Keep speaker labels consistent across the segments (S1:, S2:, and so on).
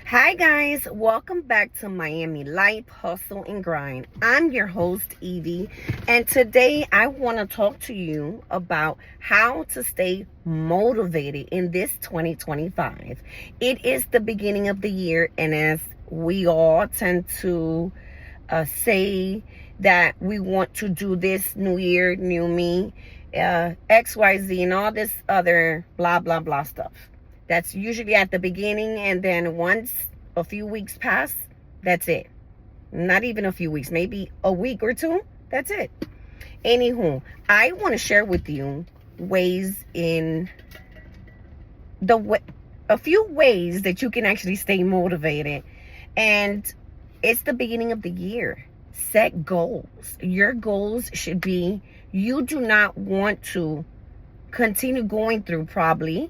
S1: Hi guys, welcome back to Miami Life, Hustle and Grind. I'm your host Evie, and today I want to talk to you about how to stay motivated in this 2025. It is the beginning of the year, and as we all tend to say that we want to do this new year, new me, XYZ, and all this other blah blah blah stuff. That's usually at the beginning, and then once a few weeks pass, that's it. Not even a few weeks, maybe a week or two, that's it. Anywho, I want to share with you ways in a few ways that you can actually stay motivated. And it's the beginning of the year. Set goals. Your goals should be, you do not want to continue going through probably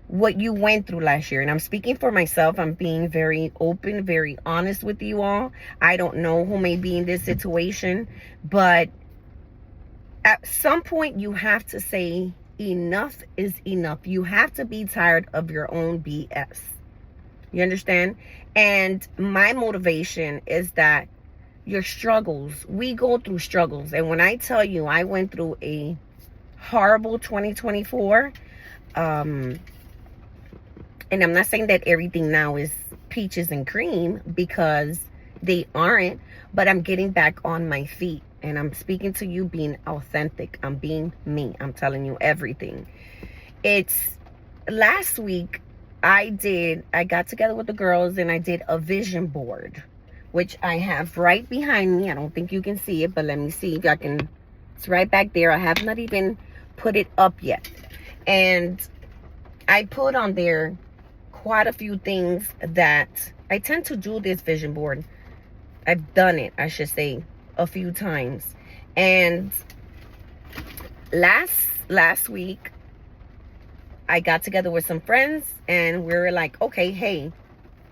S1: what you went through last year. And I'm speaking for myself. I'm being very open, very honest with you all. I don't know who may be in this situation, but at some point you have to say enough is enough. You have to be tired of your own BS. You understand? And my motivation is that your struggles, we go through struggles. And when I tell you I went through a horrible 2024, and I'm not saying that everything now is peaches and cream, because they aren't, but I'm getting back on my feet and I'm speaking to you being authentic. I'm being me. I'm telling you everything. It's last week I got together with the girls and I did a vision board, which I have right behind me. I don't think you can see it, but let me see if I can. It's right back there. I have not even put it up yet. And I put on there quite a few things that I tend to do this vision board. I've done it, I should say, a few times. And last week I got together with some friends and we were like, okay, hey,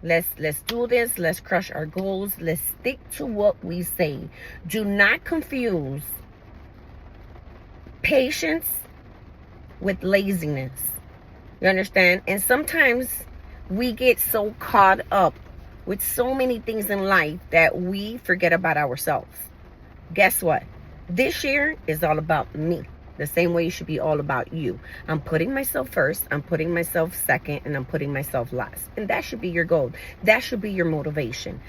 S1: let's do this. Let's crush our goals. Let's stick to what we say. Do not confuse patience with laziness. You understand? And sometimes we get so caught up with so many things in life that we forget about ourselves. Guess what? This year is all about me. The same way it should be all about you. I'm putting myself first, I'm putting myself second, and I'm putting myself last. And that should be your goal. That should be your motivation.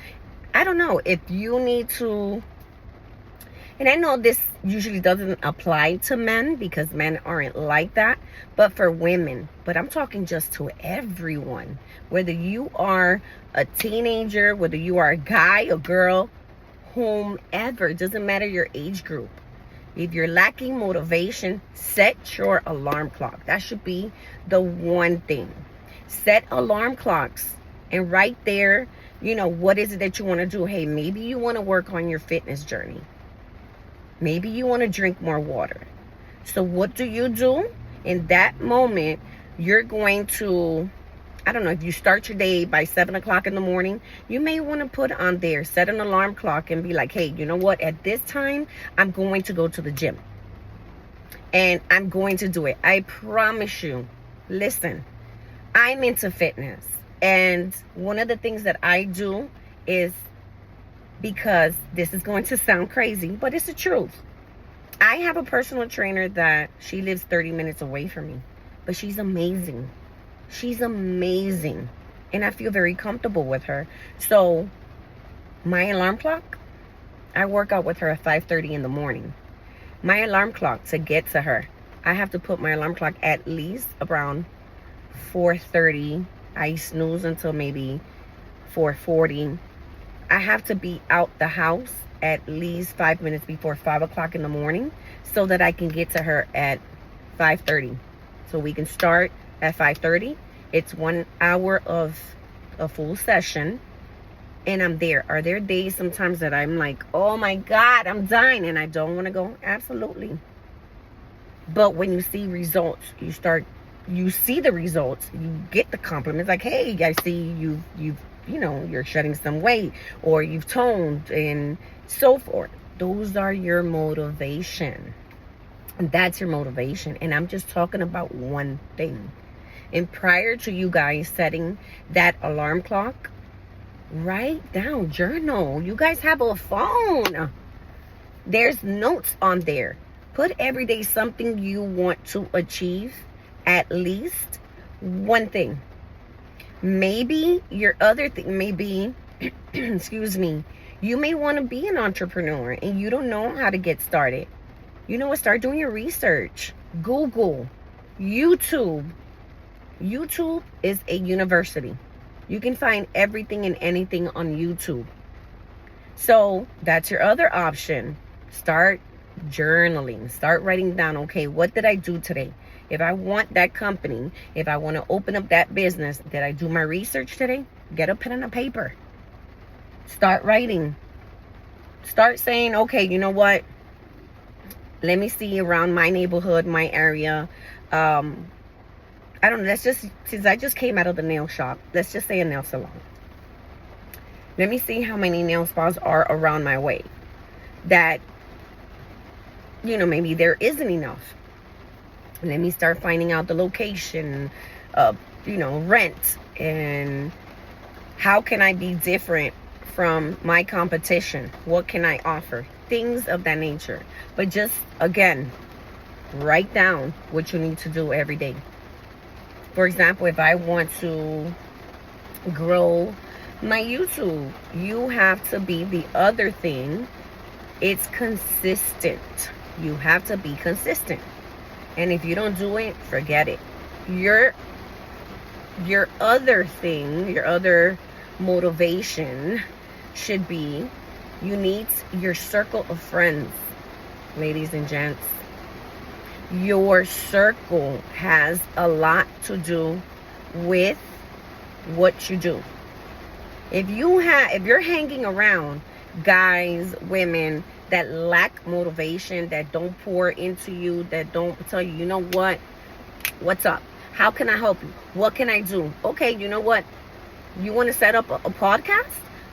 S1: I don't know if you need to, and I know this usually doesn't apply to men because men aren't like that, but for women, but I'm talking just to everyone, whether you are a teenager, whether you are a guy, a girl, whomever, it doesn't matter your age group. If you're lacking motivation, set your alarm clock. That should be the one thing. Set alarm clocks, and right there, what is it that you want to do? Hey, maybe you want to work on your fitness journey. Maybe you want to drink more water. So what do? In that moment, you're going to, I don't know, if you start your day by 7 o'clock in the morning, you may want to put on there, set an alarm clock and be like, hey, you know what? At this time, I'm going to go to the gym. And I'm going to do it. I promise you. Listen, I'm into fitness. And one of the things that I do is, because this is going to sound crazy, but it's the truth. I have a personal trainer that she lives 30 minutes away from me, but she's amazing. She's amazing. And I feel very comfortable with her. So my alarm clock, I work out with her at 5:30 in the morning. My alarm clock to get to her, I have to put my alarm clock at least around 4:30. I snooze until maybe 4:40. I have to be out the house at least 5 minutes before 5 o'clock in the morning so that I can get to her at 5:30. So we can start at 5:30. It's 1 hour of a full session and I'm there. Are there days sometimes that I'm like, oh my God, I'm dying and I don't want to go? Absolutely. But when you see results, you see the results, you get the compliments like, hey, I see you're shedding some weight, or you've toned, and so forth. Those are your motivation. And that's your motivation. And I'm just talking about one thing. And prior to you guys setting that alarm clock, Write down, journal. You guys have a phone. There's notes on there. Put every day something you want to achieve, at least one thing. Maybe your other thing may be, excuse me, you may want to be an entrepreneur and you don't know how to get started. You know what? Start doing your research. Google, YouTube. YouTube is a university. You can find everything and anything on YouTube. So that's your other option. Start journaling. Start writing down, okay, what did I do today? If I want that company, if I want to open up that business, did I do my research today? Get a pen and a paper. Start writing. Start saying, okay, you know what? Let me see around my neighborhood, my area. I don't know. Since I just came out of the nail shop, let's just say a nail salon. Let me see how many nail spas are around my way. That, maybe there isn't enough. Let me start finding out the location, rent, and how can I be different from my competition? What can I offer? Things of that nature. But just, again, write down what you need to do every day. For example, if I want to grow my YouTube, you have to be the other thing. It's consistent. You have to be consistent. And if you don't do it, forget it. Your other thing, your other motivation should be, you need your circle of friends, ladies and gents. Your circle has a lot to do with what you do. If you're hanging around guys, women that lack motivation, that don't pour into you, that don't tell you, you know what? What's up? How can I help you? What can I do? Okay, you know what? You want to set up a podcast?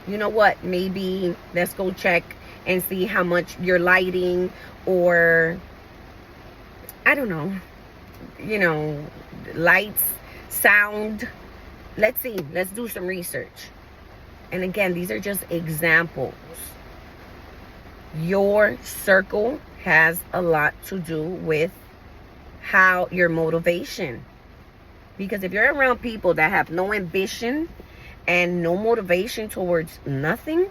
S1: You know what? Maybe let's go check and see how much your lighting, or I don't know, lights, sound. Let's see. Let's do some research. And again, these are just examples. Your circle has a lot to do with how your motivation. Because if you're around people that have no ambition and no motivation towards nothing,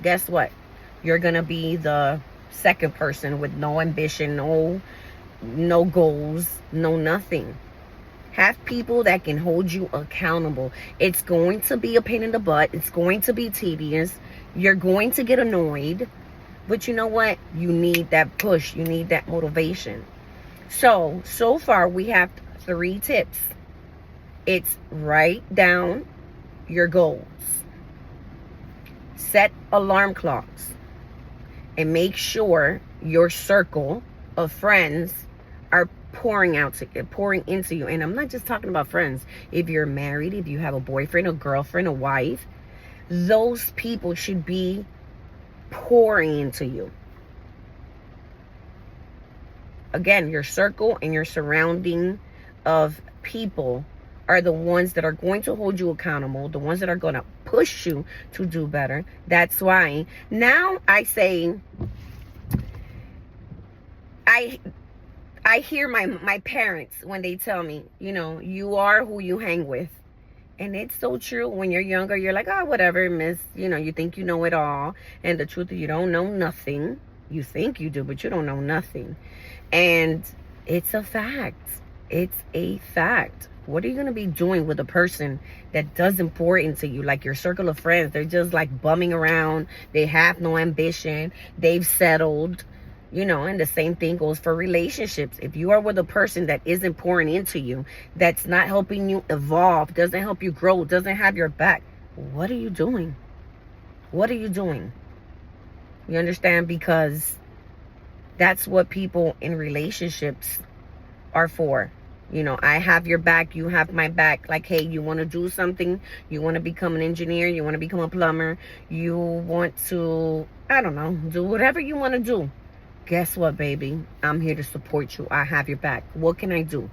S1: guess what? You're going to be the second person with no ambition, no goals, no nothing. Have people that can hold you accountable. It's going to be a pain in the butt. It's going to be tedious. You're going to get annoyed. But you know what? You need that push. You need that motivation. So far we have 3 tips. It's write down your goals. Set alarm clocks. And make sure your circle of friends are pouring into you. And I'm not just talking about friends. If you're married, if you have a boyfriend, a girlfriend, a wife, those people should be pouring into you. Again, your circle and your surrounding of people are the ones that are going to hold you accountable, the ones that are going to push you to do better. That's why now I say, I hear my parents when they tell me, you are who you hang with. And it's so true. When you're younger, you're like, oh, whatever, miss. You think you know it all. And the truth is, you don't know nothing. You think you do, but you don't know nothing. And it's a fact. It's a fact. What are you going to be doing with a person that doesn't pour into you? Like your circle of friends, they're just like bumming around. They have no ambition. They've settled. And the same thing goes for relationships. If you are with a person that isn't pouring into you, that's not helping you evolve, doesn't help you grow, doesn't have your back, what are you doing? What are you doing? You understand? Because that's what people in relationships are for. I have your back, you have my back. Like, hey, you want to do something? You want to become an engineer? You want to become a plumber? You want to, I don't know, do whatever you want to do. Guess what, baby? I'm here to support you. I have your back. What can I do?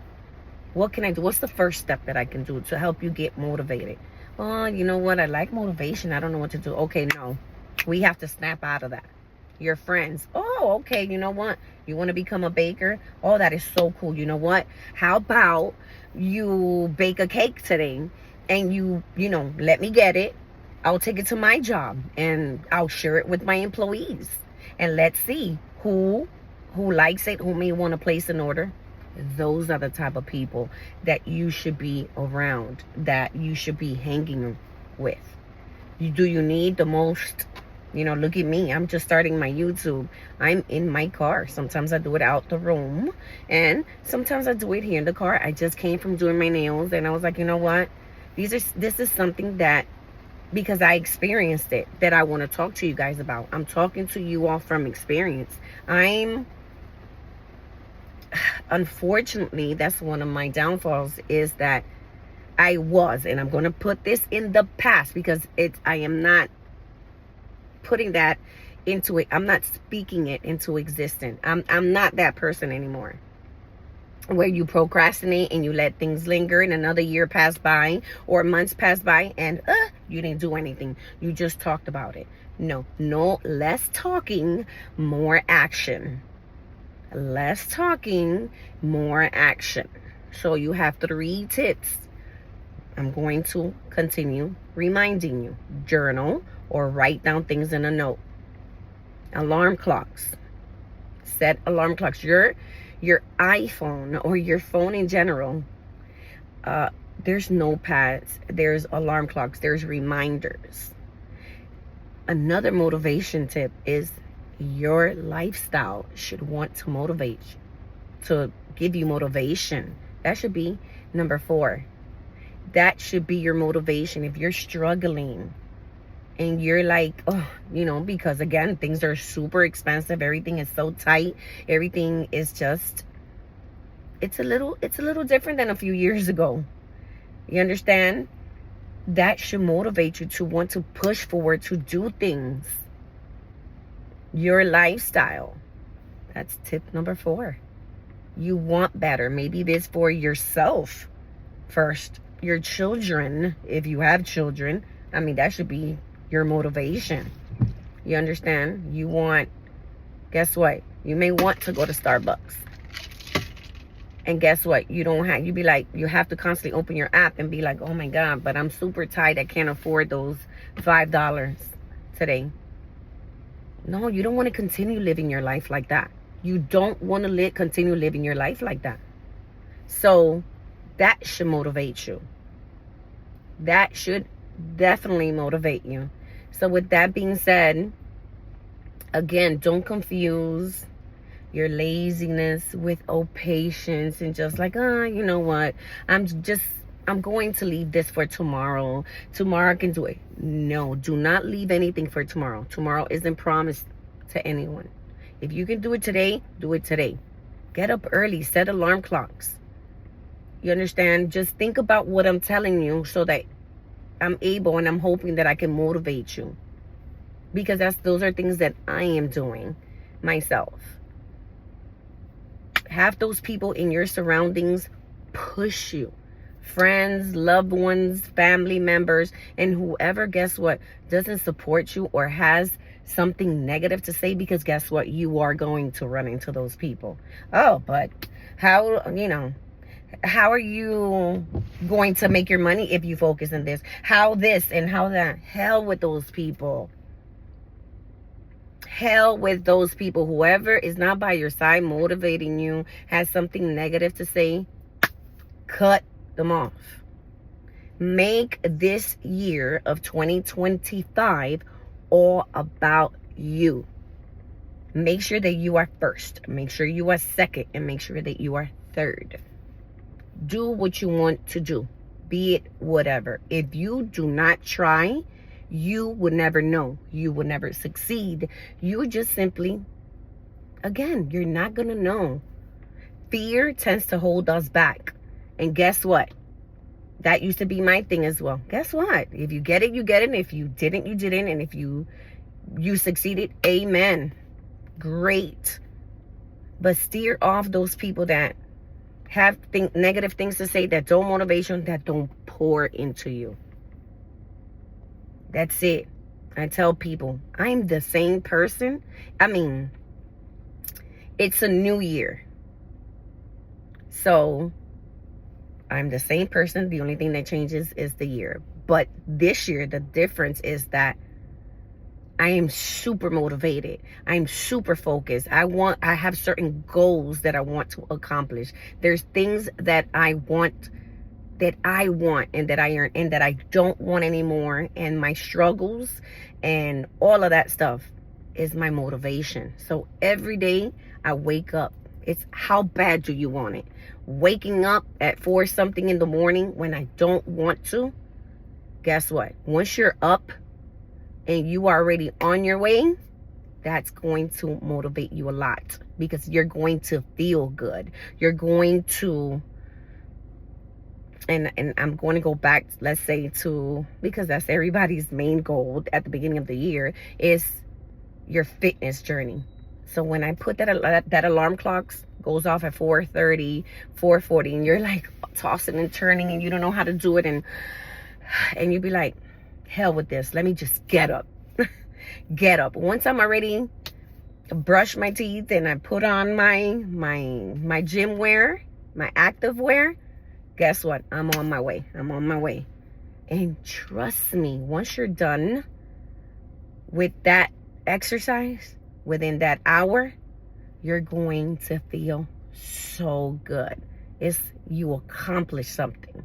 S1: What can I do? What's the first step that I can do to help you get motivated? Oh, you know what? I like motivation. I don't know what to do. Okay, no. We have to snap out of that. Your friends. Oh, okay. You know what? You want to become a baker? Oh, that is so cool. You know what? How about you bake a cake today and let me get it. I'll take it to my job and I'll share it with my employees. And let's see who likes it, who may want to place an order. Those are the type of people that you should be around, that you should be hanging with. Do you need the most? Look at me. I'm just starting my YouTube. I'm in my car. Sometimes I do it out the room, and sometimes I do it here in the car. I just came from doing my nails, and I was like, you know what? This is something that, because I experienced it, that I want to talk to you guys about. I'm talking to you all from experience. Unfortunately, that's one of my downfalls, is that and I'm going to put this in the past, because I am not putting that into it. I'm not speaking it into existence. I'm not that person anymore, where you procrastinate and you let things linger and another year pass by or months pass by and you didn't do anything. You just talked about it. No, less talking, more action. Less talking, more action. So you have 3 tips. I'm going to continue reminding you. Journal or write down things in a note. Alarm clocks. Set alarm clocks. Your iPhone or your phone in general, there's notepads, there's alarm clocks, there's reminders. Another motivation tip is your lifestyle should want to motivate you, to give you motivation. That should be number 4. That should be your motivation. If you're struggling and you're like, because again, things are super expensive. Everything is so tight. Everything is just, it's a little different than a few years ago. You understand? That should motivate you to want to push forward, to do things. Your lifestyle. That's tip number 4. You want better. Maybe this for yourself first. Your children, if you have children, that should be your motivation. You understand? Guess what? You may want to go to Starbucks. And guess what? You have to constantly open your app and be like, oh my God, but I'm super tight. I can't afford those $5 today. No, you don't want to continue living your life like that. You don't want to continue living your life like that. So that should motivate you. That should definitely motivate you. So with that being said, again, don't confuse your laziness with patience and just like, you know what? I'm going to leave this for tomorrow. Tomorrow I can do it. No, do not leave anything for tomorrow. Tomorrow isn't promised to anyone. If you can do it today, do it today. Get up early. Set alarm clocks. You understand? Just think about what I'm telling you so that I'm able, and I'm hoping that I can motivate you. Because those are things that I am doing myself. Have those people in your surroundings push you. Friends, loved ones, family members, and whoever, guess what, doesn't support you or has something negative to say, because guess what, you are going to run into those people. Oh, but how are you going to make your money if you focus on this? How this and how that? Hell with those people. Hell with those people. Whoever is not by your side motivating you, has something negative to say, cut them off. Make this year of 2025 all about you. Make sure that you are first. Make sure you are second. And make sure that you are third. Do what you want to do. Be it whatever. If you do not try, you would never know. You would never succeed. You just simply, again, you're not going to know. Fear tends to hold us back. And guess what? That used to be my thing as well. Guess what? If you get it, you get it. And if you didn't, you didn't. And if you succeeded, amen. Great. But steer off those people that have negative things to say, that don't motivation, that don't pour into you. That's it. I tell people, I'm the same person. I mean, it's a new year. So I'm the same person. The only thing that changes is the year. But this year, the difference is that I am super motivated. I'm super focused. I have certain goals that I want to accomplish. There's things that I want and that I earn and that I don't want anymore. And my struggles and all of that stuff is my motivation. So every day I wake up. It's how bad do you want it? Waking up at 4 something in the morning when I don't want to. Guess what? Once you're up and you are already on your way, that's going to motivate you a lot because you're going to feel good. You're going to, and I'm going to go back, let's say, to, because that's everybody's main goal at the beginning of the year, is your fitness journey. So when I put that alarm clock goes off at 4:30, 4:40, and you're like tossing and turning and you don't know how to do it, and you be like, hell with this, let me just get up. Get up. Once I'm already brush my teeth and I put on my gym wear, my active wear, guess what? I'm on my way. I'm on my way. And trust me, once you're done with that exercise, within that hour, you're going to feel so good. You accomplish something.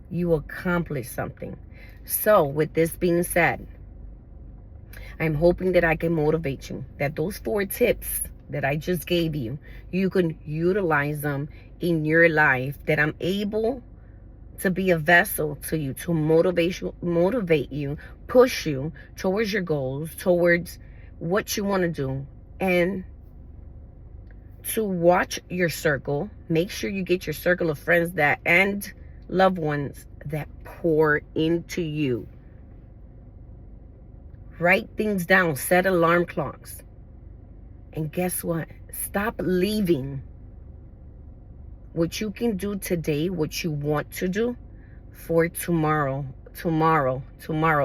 S1: You accomplish something. So with this being said, I'm hoping that I can motivate you, that those 4 tips that I just gave you, you can utilize them in your life, that I'm able to be a vessel to you, to motivate you, push you towards your goals, towards what you want to do, and to watch your circle. Make sure you get your circle of friends and loved ones that pour into you. Write things down, set alarm clocks. And guess what? Stop leaving what you can do today, what you want to do, for tomorrow,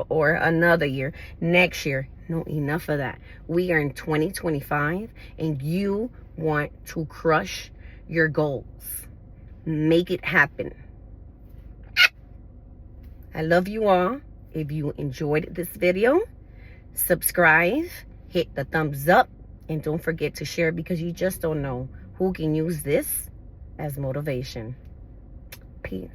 S1: or another year, next year. No, enough of that. We are in 2025 and you want to crush your goals. Make it happen. I love you all. If you enjoyed this video, subscribe, hit the thumbs up, and don't forget to share, because you just don't know who can use this as motivation. Peace.